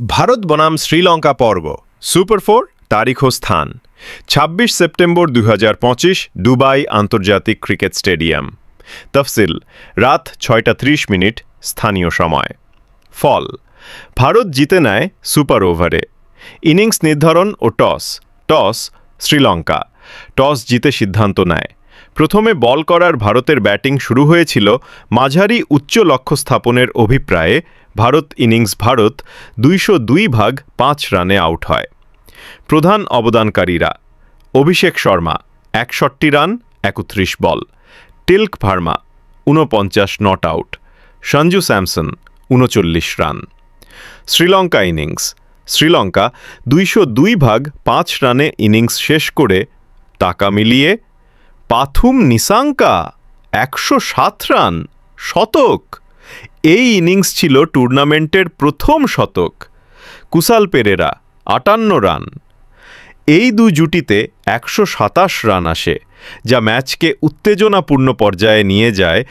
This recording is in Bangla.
ভারত বনাম শ্রীলঙ্কা পর্ব সুপার 4 তারিখ ও স্থান ২৬ সেপ্টেম্বর ২০২৫ দুবাই আন্তর্জাতিক ক্রিকেট স্টেডিয়াম। তফসিল রাত ৬টা ৩০ স্থানীয় সময়। ফল ভারত জিতে নেয় সুপার ওভারে। ইনিংস নির্ধারণ ও টস শ্রীলঙ্কা টস জিতে সিদ্ধান্ত নেয়। প্রথমে বল করার ভারতের ব্যাটিং শুরু হয়েছিল মাঝারি উচ্চ লক্ষ্য স্থাপনের অভিপ্রায়ে। ভারত ২০২ রানে আউট হয়। প্রধান অবদানকারীরা: Abhishek Sharma ৬১ run ৩১ ball, Tilak Varma ৪৯ not out, Sanju Samson ৩৯ run. Sri Lanka innings: Sri Lanka ২০২ রানে ইনিংস শেষ করে টাকা মিলিয়ে পাথুম নিসাঙ্কা ১০৭ রান, শতক। এই ইনিংস ছিল টুর্নামেন্টের প্রথম শতক। কুসাল পেরেরা ৫৮ রান। এই দুই জুটিতে ১২৭ রান আসে, যা ম্যাচকে উত্তেজনাপূর্ণ পর্যায়ে নিয়ে যায়।